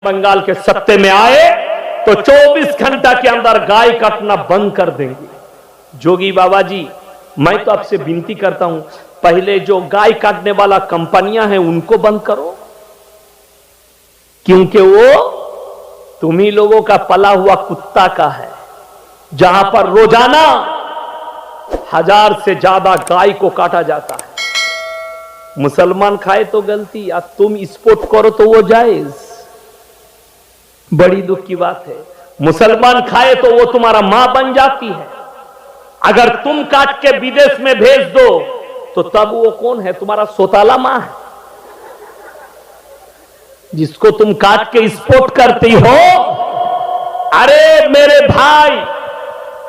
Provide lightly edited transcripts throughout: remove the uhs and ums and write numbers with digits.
बंगाल के सत्ते में आए तो 24 घंटा के अंदर गाय काटना बंद कर देंगे। जोगी बाबा जी, मैं तो आपसे विनती करता हूं, पहले जो गाय काटने वाला कंपनियां हैं उनको बंद करो, क्योंकि वो तुम्ही लोगों का पला हुआ कुत्ता का है, जहां पर रोजाना 1000 से ज्यादा गाय को काटा जाता है। मुसलमान खाए तो गलती, अब तुम स्पोर्ट करो तो वो जायज। बड़ी दुख की बात है, मुसलमान खाए तो वो तुम्हारा मां बन जाती है, अगर तुम काट के विदेश में भेज दो तो तब वो कौन है? तुम्हारा सोताला मां है, जिसको तुम काट के स्पोर्ट करती हो। अरे मेरे भाई,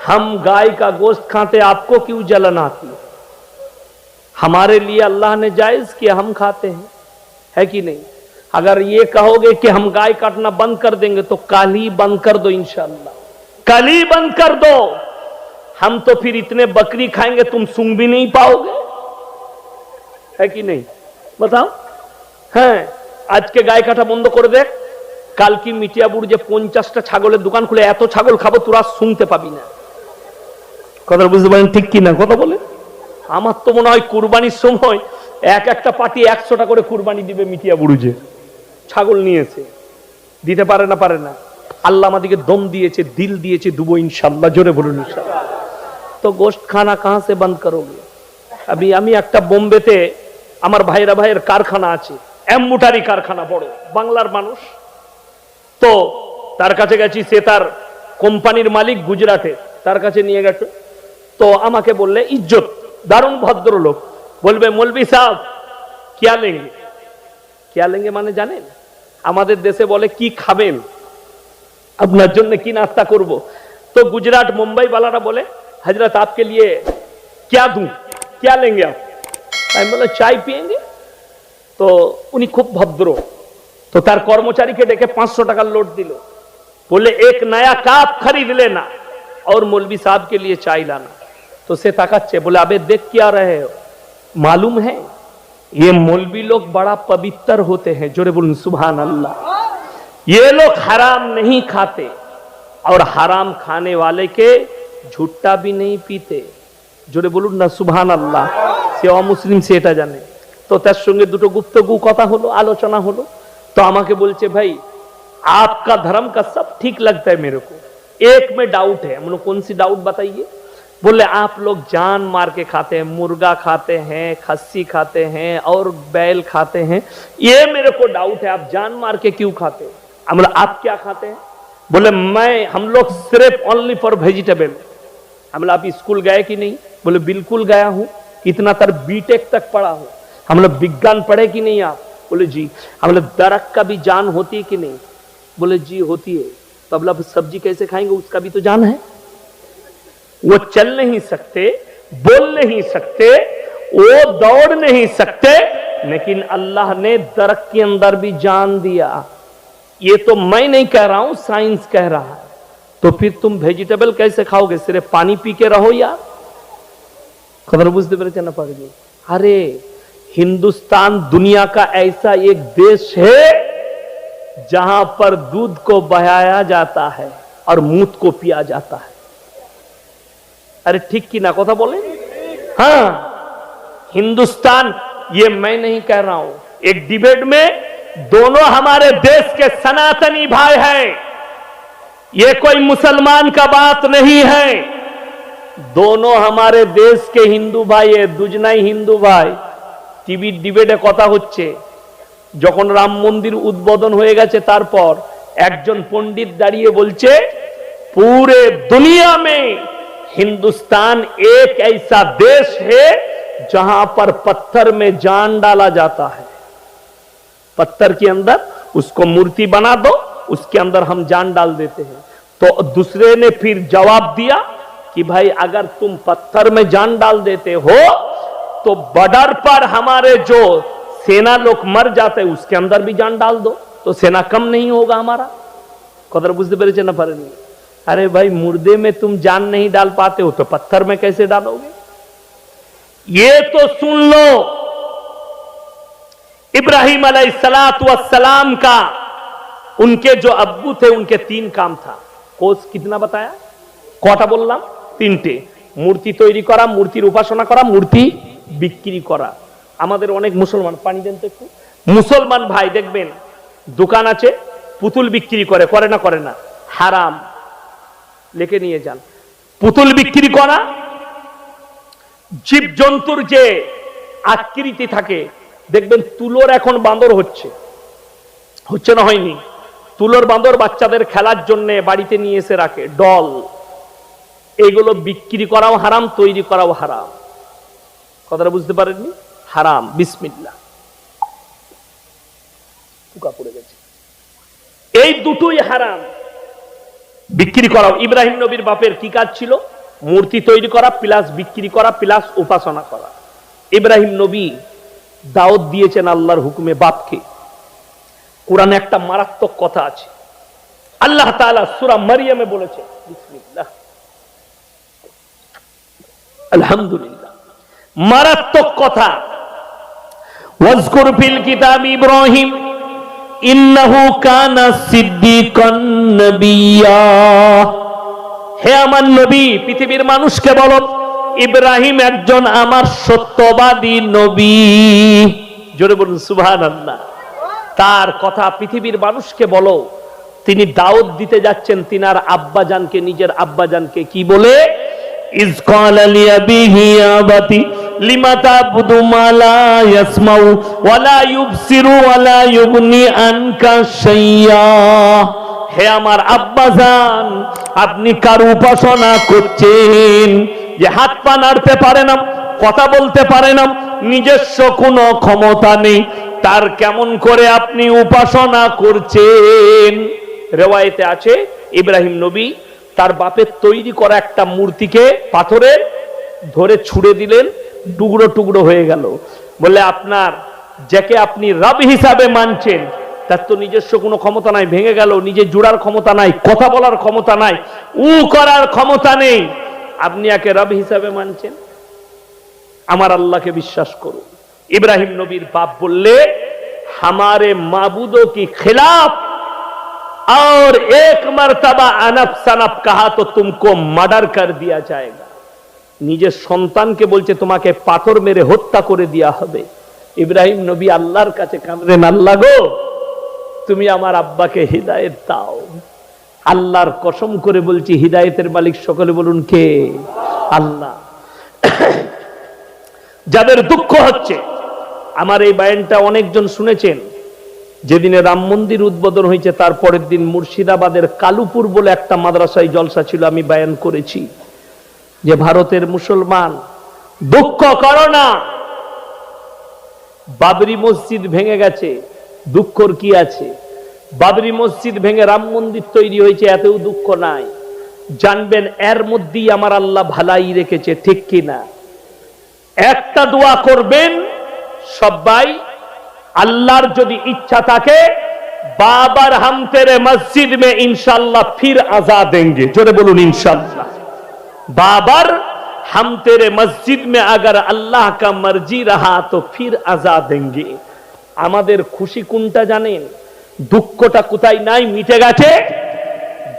हम गाय का गोश्त खाते, आपको क्यों जलन आती है? हमारे लिए अल्लाह ने जायज किया, हम खाते हैं, है कि नहीं? अगर ये कहोगे कि हम गाय काटना बंद कर देंगे तो कल ही बंद कर दो, इंशाअल्लाह कल ही बंद कर दो। हम तो फिर इतने बकरी खाएंगे तुम सूंघ भी नहीं पाओगे, है कि नहीं? बताओ। হ্যাঁ, আজকে গায় কাটা বন্ধ করে দেখ, কাল কি মিটিয়াবুর যে 50টা ছাগলের দোকান খুলে এত ছাগল খাবো তোরা শুনতে পাবি না। কথা বুঝতে পারেন ঠিক কি না? কথা বলে আমার তো মনে হয় কুরবানির সময় এক একটা পার্টি 100টা করে কুরবানি দিবে। মিটিয়াবুরু যে ছাগল নিয়েছে, দিতে পারে না। আল্লাহ আমাদেরকে দম দিয়েছে, দিল দিয়েছে, দুবো ইনশাআল্লাহ। জোরে বলুন ইনশাআল্লাহ। তো গোশত খানা कहां से बंद करोगे? अभी আমি একটা বোম্বেতে আমার ভাইয়ের কারখানা আছে, এমবুটারি কারখানা, বড় বাংলার মানুষ। তো তার কাছে গেছি, সে তার কোম্পানির মালিক গুজরাটে, তার কাছে নিয়ে গেছে। তো আমাকে বললে, ইজ্জত, দারুণ ভদ্রলোক, বলবে মৌলভী সাহেব क्या लेंगे? क्या लेंगे মানে জানেন? আমাদের দেশে বলে কি খাবেন, আপনার জন্য কি নাস্তা করব। তো गुजरात मुंबई वाला बोले हजरत आपके लिए क्या दूं, क्या लेंगे आप? আমি বললাম চাই पिएंगे। तो উনি খুব ভদ্র, तो তার কর্মচারীকে ডেকে 500 টাকার লোট দিল, बोले एक नया कप खरीद लेना और मौलवी साहब के लिए चाय लाना। तो से ताकाচ্ছে, बोले अबे देख क्या रहे हो, मालूम है ये मौलवी लोग बड़ा पवित्र होते हैं। जोरे बोलूं सुभान अल्लाह। ये लोग हराम नहीं खाते और हराम खाने वाले के झूठा भी नहीं पीते। जोरे बोलूं ना सुभान अल्लाह। से अमुस्लिम से এটা জানে। তো তার সঙ্গে দুটো গুপ্তগু কথা হলো, আলোচনা হলো। तो আমাকে বলছে, भाई आपका धर्म का सब ठीक लगता है मेरे को, एक में डाउट है। हमने कौन सी डाउट बताइए? बोले आप लोग जान मार के खाते हैं, मुर्गा खाते हैं, खस्सी खाते हैं और बैल खाते हैं, ये मेरे को डाउट है, आप जान मार के क्यों खाते हैं? हम आप क्या खाते हैं? बोले हम लोग सिर्फ ओनली फॉर वेजिटेबल। हम आप स्कूल गए कि नहीं? बोले बिल्कुल गया हूं, इतना तर बीटेक तक पढ़ा हूं। हम लोग विज्ञान पढ़े कि नहीं आप? बोले जी। हम लोग दरख्त का भी जान होती है कि नहीं? बोले जी होती है। तो अब लोग सब्जी कैसे खाएंगे, उसका भी तो जान है। वो चल नहीं सकते, बोल नहीं सकते, वो दौड़ नहीं सकते, लेकिन अल्लाह ने दरख्त के अंदर भी जान दिया। ये तो मैं नहीं कह रहा हूं, साइंस कह रहा है। तो फिर तुम वेजिटेबल कैसे खाओगे? सिर्फ पानी पी के रहो यार। खबर बुझते पेरेছেন না পারেনি? अरे हिंदुस्तान दुनिया का ऐसा एक देश है जहां पर दूध को बहाया जाता है और मूत को पिया जाता है। अरे ठीक की ना কথা बोले? हाँ, हिंदुस्तान, ये मैं नहीं कह रहा हूं। एक डिबेट में दोनों हमारे देश के सनातनी भाई हैं, ये कोई मुसलमान का बात नहीं है। दोनों हमारे देश के हिंदू भाई है, दुजनाई हिंदू भाई। টিভি ডিবেটে কথা হচ্ছে, যখন রাম মন্দির উদ্বোধন হয়ে গেছে তারপর একজন পণ্ডিত দাঁড়িয়ে বলছে, पूरे दुनिया में हिंदुस्तान एक ऐसा देश है जहां पर पत्थर में जान डाला जाता है। पत्थर के अंदर उसको मूर्ति बना दो, उसके अंदर हम जान डाल देते हैं। तो दूसरे ने फिर जवाब दिया कि भाई अगर तुम पत्थर में जान डाल देते हो तो बॉर्डर पर हमारे जो सेना लोग मर जाते हैं उसके अंदर भी जान डाल दो, तो सेना कम नहीं होगा हमारा। कदर बुझते पेरेছেন না পারেনি? अरे भाई मुर्दे में तुम जान नहीं डाल पाते हो तो पत्थर में कैसे डालोगे? ये तो सुन लो, इब्राहिम अलैहिस्सलातु वस्सलाम का उनके जो अब्बू थे उनके 3 काम था। कोर्स कितना बताया? কটা বললাম? 3টে। মূর্তি তৈরি করা, মূর্তির উপাসনা করা, মূর্তি বিক্রি করা। আমাদের অনেক মুসলমান, পানি দেন তো একটু, মুসলমান ভাই দেখবেন দোকান আছে, পুতুল বিক্রি করে, করে না করে না? হারাম, লিখে নিয়ে যান। পুতুল বিক্রি করা, জীব জন্তুর যে আকৃতি থাকে, দেখবেন তুলোর এখন বান্দর হচ্ছে, হচ্ছে না হয়নি? তুলোর বান্দর বাচ্চাদের খেলার জন্য বাড়িতে নিয়ে এসে রাখে, ডল। এগুলো বিক্রি করাও হারাম, তৈরি করাও হারাম। কথাটা বুঝতে পারেননি? হারাম। বিসমিল্লাহ, পোকা পড়ে গেছে। এই দুটোই হারাম, বিক্রি করাও। ইব্রাহিম নবীর বাপের কি কাজ ছিল? মূর্তি তৈরি করা প্লাস বিক্রি করা প্লাস উপাসনা করা। ইব্রাহিম নবী দাওয়াত দিয়েছেন আল্লাহর হুকুমে বাপকে। কোরআনে একটা মারাত্মক কথা আছে, আল্লাহ তাআলা সূরা মারইয়ামে বলেছে, বিসমিল্লাহ, আলহামদুলিল্লাহ, মারাত্মক কথা। ওয়াজকুর ফিল কিতাব ইব্রাহিম ইন্নাহু কানা সিদ্দিকান নবিয়্যা। হে আমার নবী, পৃথিবীর মানুষকে বলো ইব্রাহিম একজন আমার সত্যবাদী নবী। জোরে বলুন সুবহানাল্লাহ। তার কথা পৃথিবীর মানুষকে বলো। তিনি দাওয়াত দিতে যাচ্ছেন তিনার আব্বাজানকে, নিজের আব্বাজানকে কি বলে? ইজ ক্বালা লিআবিহি আবাতি লিমা তা'বুদু মা লা ইয়াসমাউ ওয়া লা ইউবসিরু ওয়া লা ইউগনি আনকা শাইয়্যা। হে আমার আব্বাজান, আপনি কার উপাসনা করছেন যে হাত পা নাড়তে পারে না, কথা বলতে পারে না, নিজস্ব কোনো ক্ষমতা নেই, তার কেমন করে আপনি উপাসনা করছেন? রিওয়ায়েতে আছে ইব্রাহিম নবী তার বাপের তৈরি করা একটা মূর্তিকে পাথরে ধরে ছুঁড়ে দিলেন, টুকরো টুকরো হয়ে গেল। বলে আপনার যাকে আপনি রব হিসাবে মানছেন তার তো নিজস্ব কোনো ক্ষমতা নাই, ভেঙে গেল, নিজে জোড়ার ক্ষমতা নাই, কথা বলার ক্ষমতা নাই, করার ক্ষমতা নেই, আপনি একে রব হিসাবে মানছেন? আমার আল্লাহকে বিশ্বাস করুন। ইব্রাহিম নবীর বাপ বললে हमारे माबूदों की खिलाफ और एक मर्तबा अनफ सनफ कहा तो तुमको मर्डर कर दिया जाएगा। নিজের সন্তানকে বলছে তোমাকে পাথর মেরে হত্যা করে দেয়া হবে। ইব্রাহিম নবী আল্লাহর কাছে কাঁদলেন, আল্লাহ গো, তুমি আমার আব্বাকে হিদায়াত দাও। আল্লাহর কসম করে বলছি, হিদায়াতের মালিক সকলে বলুন কে? আল্লাহ। যাদের দুঃখ হচ্ছে, আমার এই বায়ানটা অনেকজন শুনেছেন, যেদিনে রাম মন্দির উদ্বোধন হয়েছে তার পরের দিন মুর্শিদাবাদের কালুপুর বলে একটা মাদ্রাসায় জলসা ছিল, আমি বায়ান করেছি যে ভারতের মুসলমান দুঃখ করো না, বাবরি মসজিদ ভেঙে গেছে, দুঃখর কি আছে? বাবরি মসজিদ ভেঙে রাম মন্দির তৈরি হয়েছে, এতেও দুঃখ নাই। জানবেন এর মধ্যেই আমার আল্লাহ ভালাই রেখেছে, ঠিক কিনা? একটা দোয়া করবেন সবাই, আল্লাহর যদি ইচ্ছা থাকে बाबर हम तेरे मस्जिद में इंशाल्लाह फिर आजा देंगे। जोरे बोलून इंशाल्लाह। बाबर हम तेरे मस्जिद में अगर अल्लाह का मर्जी रहा तो फिर आजा देंगे। আমাদের খুশি কোনটা জানেন? দুঃখটা কোথায় নাই, মিটে গেছে।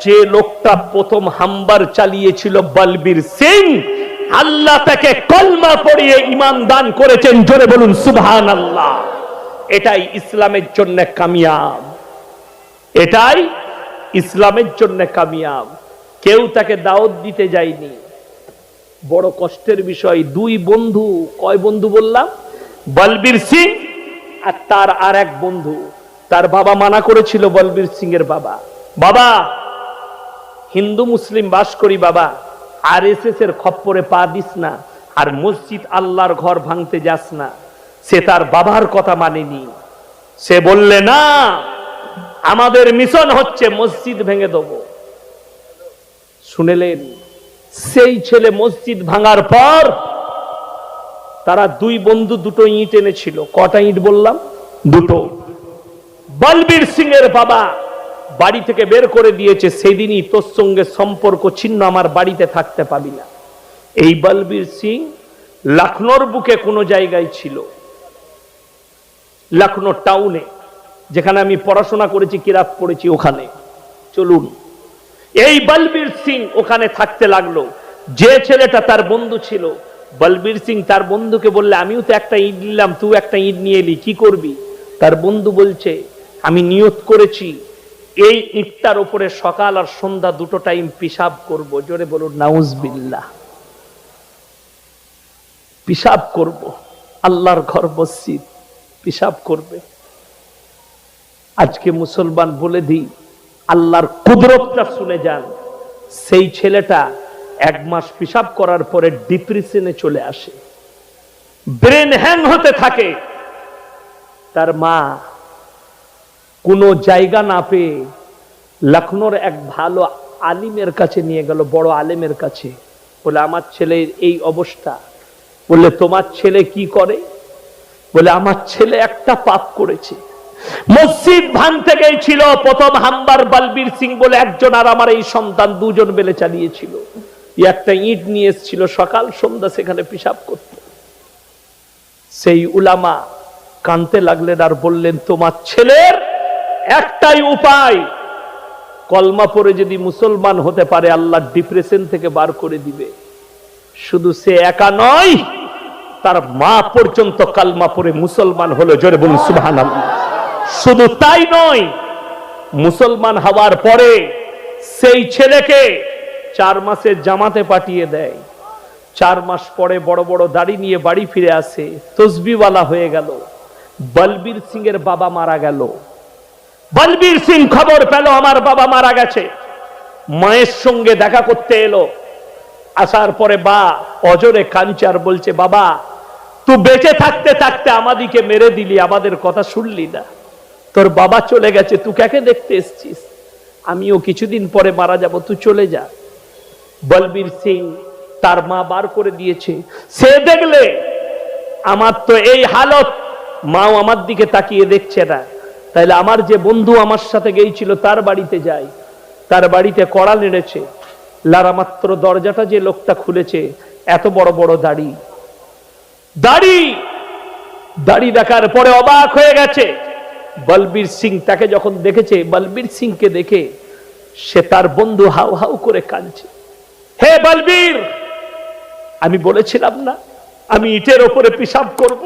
যে লোকটা প্রথম হামবার চালিয়েছিল বলবীর সিং, আল্লাহ তাকে কলমা পড়িয়ে ঈমান দান করেছেন। জোরে বলুন সুবহানাল্লাহ। এটাই ইসলামের জন্য কামিয়াব, এটাই ইসলামের জন্য কামিয়াব। কেউ তাকে দাওয়াত দিতে যায়নি। বড় কষ্টের বিষয়, দুই বন্ধু, কয় বন্ধু বললাম? বলবীর সিং আর তার আর এক বন্ধু। তার বাবা মানা করেছিল, বলবীর সিং এর বাবা, বাবা হিন্দু মুসলিম বাস করি বাবা, আরএসএস এর খপ্পরে পা দিস না, আর মসজিদ আল্লাহর ঘর ভাঙতে যাস না। সে তার বাবার কথা মানেনি। সে বললে না, আমাদের মিশন হচ্ছে মসজিদ ভেঙে দেব। শুনেলেন? সেই ছেলে মসজিদ ভাঙার পর তারা দুই বন্ধু দুটো ইট এনেছিল। কটা ইট বললাম? দুটো। বলবীর সিং এর বাবা বাড়ি থেকে বের করে দিয়েছে, সেদিনই তোর সঙ্গে সম্পর্ক ছিন্ন, আমার বাড়িতে থাকতে পাবি না। এই বলবীর সিং লখনৌর বুকে কোন জায়গায় ছিল, লখনৌ টাউনে। যেখানে আমি পড়াশোনা করেছি, কিরাত পড়েছি, ওখানে চলুন। এই বলবীর সিং ওখানে থাকতে লাগলো। যে ছেলেটা তার বন্ধু ছিল, বলবীর সিং তার বন্ধুকে বললে, আমিও তো একটা ইট নিলাম, তুই একটা ইট নিয়ে এলি, কি করবি? তার বন্ধু বলছে, আমি নিয়ত করেছি এই ইটটার উপরে সকাল আর সন্ধ্যা দুটো টাইম পিশাব করব। জোরে বলুন নাউজুবিল্লাহ। পিশাব করব, আল্লাহর ঘর মসজিদ, পিশাব করবে। আজকে মুসলমান বলে দিই, আল্লাহর কুদরতটা শুনে যান। সেই ছেলেটা 1 মাস পিশাব করার পরে ডিপ্রেশনে চলে আসে, ব্রেন হ্যাং হতে থাকে। তার মা কোনো জায়গা না পেয়ে লখনৌর এক ভালো আলিমের কাছে নিয়ে গেল, বড় আলেমের কাছে। বলে, আমার ছেলের এই অবস্থা। বলে, তোমার ছেলে কি করে? বলে, আমার ছেলে একটা পাপ করেছে, মসজিদ ভাঙতে গিয়েছিল। প্রথম হামদার বলবীর সিং বলে একজন, আর আমার এই সন্তান, দুজন মিলে চালিয়েছিল। একটা ইট নিয়ে এসেছিল, সকাল সন্ধ্যা সেখানে পিশাব করত। সেই উলামা কাঁদতে লাগলেন আর বললেন, তোমার ছেলের একটাই উপায়, কলমা পড়ে যদি মুসলমান হতে পারে, আল্লাহ ডিপ্রেশন থেকে বার করে দিবে। শুধু সে একা নয়, তার মা পর্যন্ত কালমা পড়ে মুসলমান হলো। জোরে বলুন সুবহানাল্লাহ। শুধু তাই নয়, মুসলমান হওয়ার পরে সেই ছেলেকে 4 মাসের জামাতে পাঠিয়ে দেয়। 4 মাস পরে বড় বড় দাড়ি নিয়ে বাড়ি ফিরে আসে, তসবিওয়ালা হয়ে গেল। বলবীর সিং এর বাবা মারা গেল। বলবীর সিং খবর পেল আমার বাবা মারা গেছে। মায়ের সঙ্গে দেখা করতে এলো। আসার পরে বা অজরে কাঁদছে আর বলছে, বাবা তুই বেঁচে থাকতে থাকতে আমাদিকে মেরে দিলি, আমাদের কথা শুনলি না। তোর বাবা চলে গেছে, তুই কাকে দেখতে এসছিস? আমিও কিছুদিন পরে মারা যাব, তুই চলে যা। বলবীর সিং তার মা বার করে দিয়েছে। সে দেখলে আমার তো এই হালত, মাও আমার দিকে তাকিয়ে দেখছে না। তাইলে আমার যে বন্ধু আমার সাথে গিয়েছিল তার বাড়িতে যাই। তার বাড়িতে কড়া নেড়েছে। লারা মাত্র দরজাটা যে লোকটা খুলেছে, এত বড় বড় দাড়ি। দাড়ি দাড়ি দেখার পরে অবাক হয়ে গেছে। বলবীর সিং তাকে যখন দেখেছে, বলবীর সিংকে দেখে সে তার বন্ধু হাউ হাউ করে কাঁদছে। হে বলবীর, আমি বলেছিলাম না আমি ইটের ওপরে পিশাব করব?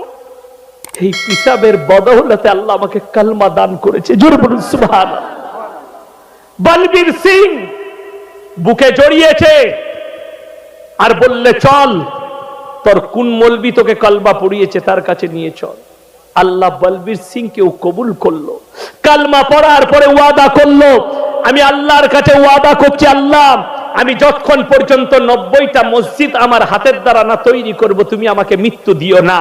এই পিশাবের বদৌলতে আল্লাহ আমাকে কালমা দান করেছে। জোরে বলুন সুবহানাল্লাহ। বলবীর সিং বুকে জড়িয়েছে আর বললে, চল, তোর কোন মৌলবি তোকে কালমা পড়িয়েছে তার কাছে নিয়ে চল। আল্লাহ বলবীর সিং কেও কবুল করলো। কালমা পড়ার পরে ওয়াদা করলো, আমি আল্লাহর কাছে ওয়াদা করছি, আল্লাহ আমি যতক্ষণ পর্যন্ত 90টা মসজিদ আমার হাতের দ্বারা না তৈরি করব, তুমি আমাকে মৃত্যু দিও না।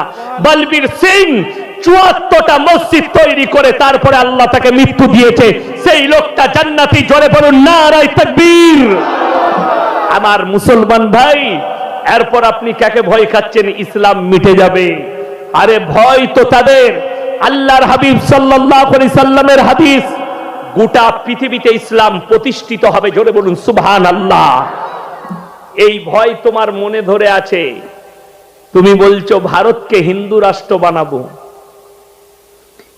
বলবীর সিং 74টা মসজিদ তৈরি করে তারপরে আল্লাহ তাকে মৃত্যু দিয়েছে। সেই লোকটা জান্নাতি। জোরে বলুন নারায়ে তাকবীর। আমার মুসলমান ভাই, এরপর আপনি কাকে ভয় খাচ্ছেন? ইসলাম মিটে যাবে। আরে ভয় তো তাদের, আল্লাহর হাবিব সাল্লাল্লাহু আলাইহি সাল্লামের হাদিস, গোটা পৃথিবীতে ইসলাম প্রতিষ্ঠিত হবে। জোরে বলুন সুবহানাল্লাহ। এই ভয় তোমার মনে ধরে আছে। তুমি বলছো ভারতকে হিন্দু রাষ্ট্র বানাবো।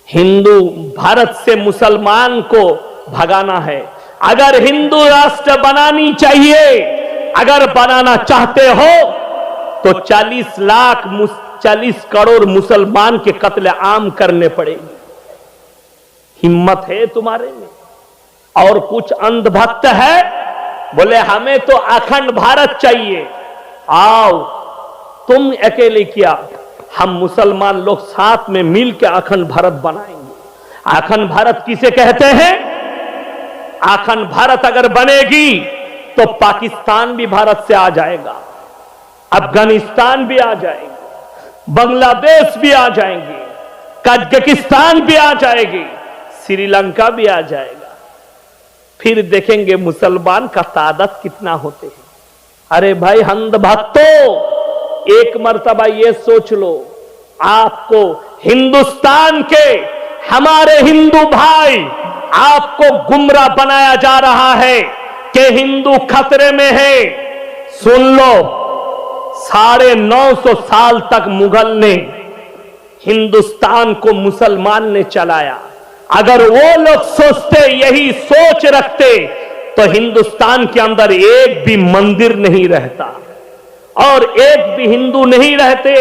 हिंदू भारत से मुसलमान को भगाना है। अगर हिंदू राष्ट्र बनानी चाहिए, अगर बनाना चाहते हो तो 40 करोड़ मुसलमान के कत्ले आम करने पड़ेंगे। हिम्मत है तुम्हारे में? और कुछ अंधभक्त है, बोले हमें तो अखंड भारत चाहिए। आओ, तुम अकेले क्या, हम मुसलमान लोग साथ में मिलकर अखंड भारत बनाएंगे। अखंड भारत किसे कहते हैं? अखंड भारत अगर बनेगी तो पाकिस्तान भी भारत से आ जाएगा, अफगानिस्तान भी आ जाएगा, बांग्लादेश भी आ जाएंगे, कजाकिस्तान भी आ जाएगी, श्रीलंका भी आ जाएगा। फिर देखेंगे मुसलमान का तादाद कितना होते हैं। अरे भाई अंधभक्तों, एक मर्तबा ये सोच लो, आपको हिंदुस्तान के हमारे हिंदू भाई आपको गुमराह बनाया जा रहा है कि हिंदू खतरे में है। सुन लो, 950 साल तक मुगल ने हिंदुस्तान को मुसलमान ने चलाया। अगर वो लोग सोचते, यही सोच रखते, तो हिंदुस्तान के अंदर एक भी मंदिर नहीं रहता और एक भी हिंदू नहीं रहते,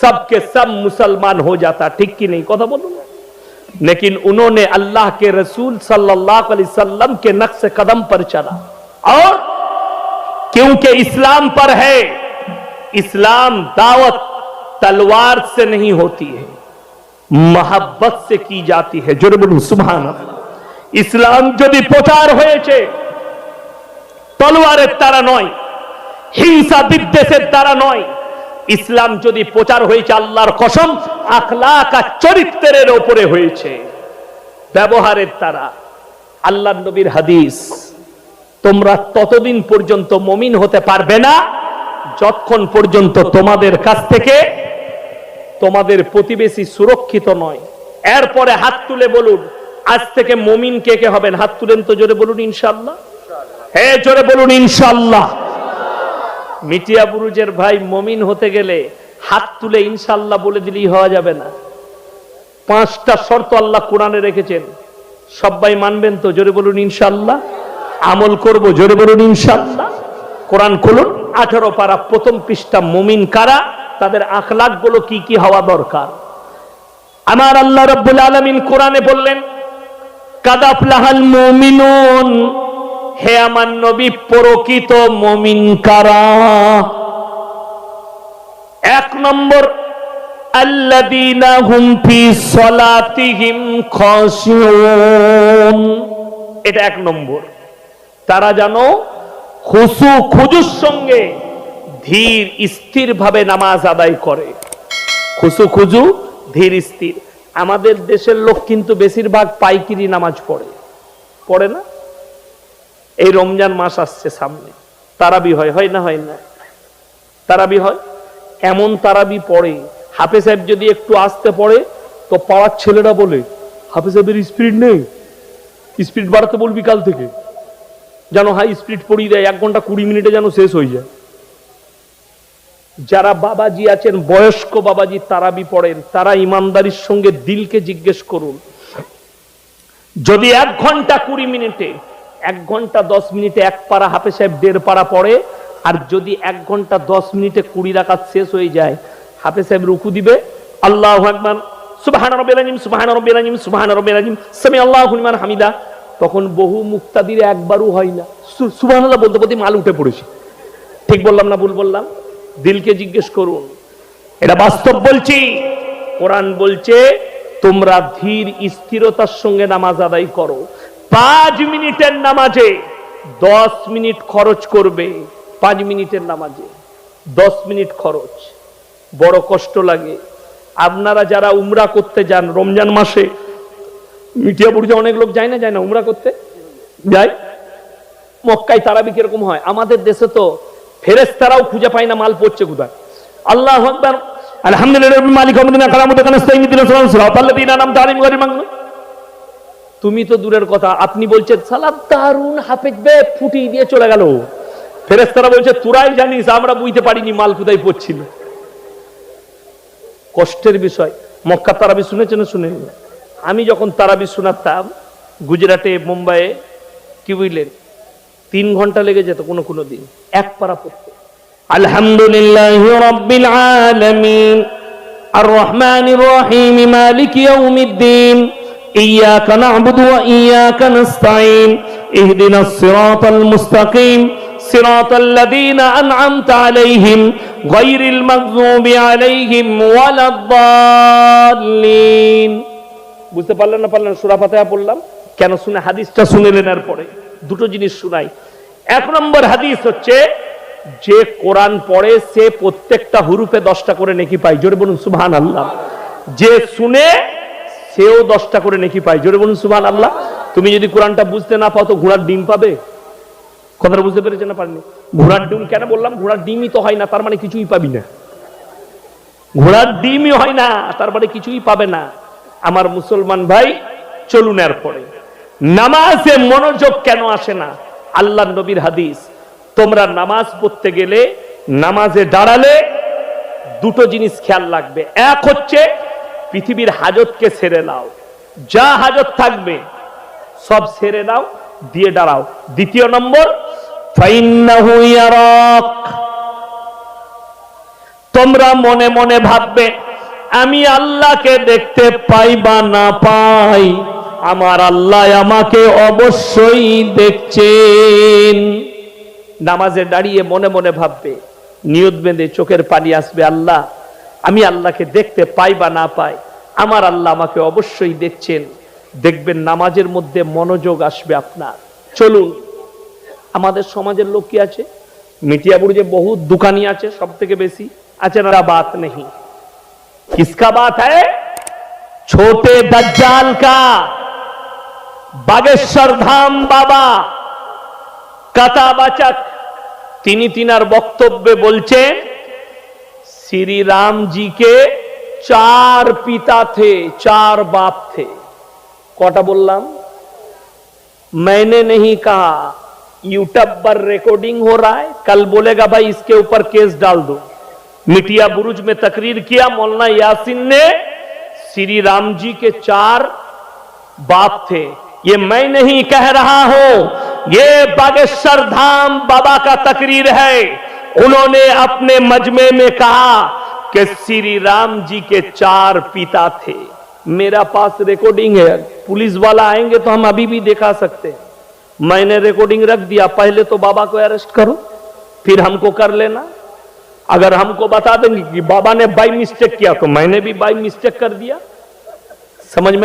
सबके सब मुसलमान हो जाता। ठीक की नहीं कथा बोलूं? लेकिन उन्होंने अल्लाह के रसूल सल्लल्लाहु अलैहि वसल्लम के नक्श कदम पर चला, और क्योंकि इस्लाम पर है, इस्लाम दावत तलवार से नहीं होती है, मोहब्बत से की जाती है। जोरे बोलूं सुभान अल्लाह। इस्लाम যদি প্রচার হয়েছে তলোয়ারের দ্বারা নয়, হিংসা বিদ্বেষের দ্বারা নয়, ইসলাম যদি প্রচার হয়েছে আল্লাহর কসম আখলাক আর চরিত্রের উপরে হয়েছে, ব্যবহারের দ্বারা। আল্লাহর নবীর হাদিস, তোমরা ততদিন পর্যন্ত মুমিন হতে পারবে না যতক্ষণ পর্যন্ত তোমাদের কাছ থেকে তোমাদের প্রতিবেশী সুরক্ষিত নয়। এরপরে হাত তুলে বলুন আজ থেকে মুমিন কে কে হবেন? হাত তুলেন তো, জোরে বলুন ইনশাআল্লাহ। হ্যাঁ, জোরে বলুন ইনশাআল্লাহ। মিটিয়া বুরুজের ভাই, মুমিন হতে গেলে হাত তুলে ইনশাআল্লাহ বলে দিলেই হওয়া যাবে না। 5টা শর্ত আল্লাহ কোরআনে রেখেছেন, সবাই মানবেন তো? জোরে বলুন ইনশাআল্লাহ। আমল করব, জোরে বলুন ইনশাআল্লাহ। কোরআন খুলুন, 18 পারা, প্রথম পৃষ্ঠা। মুমিন কারা, তাদের আখলাক গুলো কি কি হওয়া দরকার। আমার আল্লাহ রাব্বুল আলামিন কোরআনে বললেন, কাদ আফলাহাল মুমিনুন, হে আমার নবী প্রকৃত মুমিন কারা? 1 নম্বর, আল্লাযীনা হুম ফি সলাতিহিম খাশিউন। এটা 1 নম্বর। তারা জানো খুশু খুজুর সঙ্গে ধীর স্থির ভাবে নামাজ আদায় করে। খুশু খুজু, ধীর স্থির। আমাদের দেশের লোক কিন্তু বেশিরভাগ পাইকিরি নামাজ পড়ে না? এই রমজান মাস আসছে সামনে, তারাবি হয় না? হয় না? তারাবি হয়, এমন তারাবি পড়ে, হাফেজ সাহেব যদি একটু আসতে পড়ে তো পাড়ার ছেলেরা বলে, হাফেজ সাহেবের স্পিড নেই, স্পিড বাড়াতে বলবি কাল থেকে, যেন হাই স্পিড পড়িয়ে দেয়, 1 ঘন্টা 20 মিনিটে যেন শেষ হয়ে যায়। যারা বাবাজি আছেন, বয়স্ক বাবাজি তারাবি পড়েন, তারা ইমানদারির সঙ্গে দিলকে জিজ্ঞেস করুন, যদি 1 ঘন্টা 20 মিনিটে, 1 ঘন্টা 10 মিনিটে 1 পারা হাফেজ সাহেব 1.5 পারা পড়ে, আর যদি 1 ঘন্টা 10 মিনিটে 20 রাকাত শেষ হয়ে যায়, হাফেজ সাহেব রুকু দিবে, আল্লাহু আকবার, সুবহান রাব্বিল আযীম, সুবহান রাব্বিল আযীম, সুবহান রাব্বিল আযীম, সামি আল্লাহু লিমান হামিদা। তখন বহু মুক্তাদির একবারও হয় না, সুবহানাল্লাহ বলতে বলতে মাল উঠে পড়েছে। ঠিক বললাম না ভুল বললাম? দিলকে জিজ্ঞেস করুন, এটা বাস্তব বলছি। কোরআন বলছে তোমরা ধীর স্থিরতার সঙ্গে নামাজ আদায় করো। 5 মিনিটের নামাজে 10 মিনিট খরচ করবে। 5 মিনিটের নামাজে 10 মিনিট খরচ, বড় কষ্ট লাগে। আপনারা যারা উমরা করতে যান রমজান মাসে, মিটিয়া বুরুজে অনেক লোক যায় না উমরা করতে? যায়। মক্কায় তারাবি কিরকম হয়? আমাদের দেশে তো ফেরেশতারাও খুঁজে পায় না মাল পড়ছে কোথায়। আল্লাহু আকবার, আলহামদুলিল্লাহ মালিক ইয়াউমিদ্দিন কালামুত কানাস্তাইন ইহদিনাস সিরাতাল লাযীনা আনআমতা আলাইহিম গায়রিল মাগদুব। তুমি তো দূরের কথা, আপনি বলছেন সালাত দারুন, হাফেজ বে ফুটিয়ে দিয়ে চলে গেল। ফেরেশতারা বলছে তোরাই জানিস, আমরা বুঝতে পারিনি মাল কোথায় পড়ছিল। কষ্টের বিষয়। মক্কা তারাবি শুনেছেন? শুনে আমি যখন তারাবি শোনাতাম গুজরাটে, মুম্বাইয়ে, কি বুঝলেন, 3 ঘন্টা লেগে যেত কোনো দিন 1 পারা পড়তে। আলহামদুলিল্লাহি রাব্বিল আলামিন আর রহমানির রহিম মালিকি ইয়াউমিদ্দিন ইয়্যাকা না'বুদু ওয়া ইয়্যাকা নাস্তাঈন ইহদিনাস সিরাতাল মুস্তাকিম সিরাতাল লাযীনা আন'আমতা আলাইহিম গায়রিল মাগযুবি আলাইহিম ওয়ালাদ-দাল্লিন। বুঝতে পারলেন না? পারলেন? সূরা ফাতিহা পড়লাম কেন? শুনে হাদিসটা শুনে নেন। পরে দুটো জিনিস শুনাই। 1 নম্বর হাদিস হচ্ছে, যে কোরআন পড়ে সে প্রত্যেকটা হুরুফে 10টা করে নেকি পায়। জোরে বলুন সুবহানাল্লাহ। যে শুনে সেও 10টা করে নেকি পায়। জোরে বলুন সুবহানাল্লাহ। তুমি যদি কোরআনটা বুঝতে না পাও তো ঘোড়ার ডিম পাবে। কথাটা বুঝতে পেরেছেন না? পারেননি? ঘোড়ার ডিম কেন বললাম? ঘোড়ার ডিমই তো হয় না, তার মানে কিছুই পাবি না। ঘোড়ার ডিমই হয় না, তার মানে কিছুই পাবে না। আমার মুসলমান ভাই, চলুন এরপরে নামাজে মনোযোগ কেন আসে না? আল্লাহর নবীর হাদিস, তোমরা নামাজ পড়তে গেলে, নামাজে দাঁড়ালে দুটো জিনিস খেয়াল রাখবে। এক হচ্ছে পৃথিবীর হাজতকে ছেড়ে নাও। যা হাজত থাকবে সব সেরে দাও, দিয়ে দাঁড়াও। দ্বিতীয় নম্বর, ফাইন্নাহু ইয়ারাক, তোমরা মনে মনে ভাববে আমি আল্লাহকে দেখতে পাই বা না পাই, আমার আল্লাহ আমাকে অবশ্যই দেখছেন। নামাজে দাঁড়িয়ে মনে মনে ভাববে, নিয়ত বেঁধে চোখের পানি আসবে, আল্লাহ আমি আল্লাহকে দেখতে পাই বা না পাই, আমার আল্লাহ আমাকে অবশ্যই দেখছেন। দেখবেন নামাজের মধ্যে মনোযোগ আসবে আপনার। চলুন, আমাদের সমাজের লোক কি আছে, মিটিয়াপুরে বহু দোকানি আছে, সব থেকে বেশি আছে না, বাত নেই। किसका बात है? छोटे दज्जाल का। बागेश्वर धाम बाबा कथावाचक তিনি তিনার বক্তব্যে বলছেন श्री राम जी के 4 पिता थे, 4 बाप थे। कोटा बोललाम, मैंने नहीं कहा, यूट्यूब पर रिकॉर्डिंग हो रहा है, कल बोलेगा भाई इसके ऊपर केस डाल दो। मिटिया बुरुज में तकरीर किया मौलाना यासीन ने, श्री राम जी के 4 बाप थे। ये मैं नहीं कह रहा हूं, ये बागेश्वर धाम बाबा का तकरीर है। उन्होंने अपने मजमे में कहा कि श्री राम जी के 4 पिता थे। मेरा पास रिकॉर्डिंग है, पुलिस वाला आएंगे तो हम अभी भी दिखा सकते हैं। मैंने रिकॉर्डिंग रख दिया, पहले तो बाबा को अरेस्ट करो, फिर हमको कर लेना। अगर हमको बता देंगे कि बाबा ने बाई मिस्टेक किया तो मैंने भी बाई मिस्टेक कर दिया। समझ में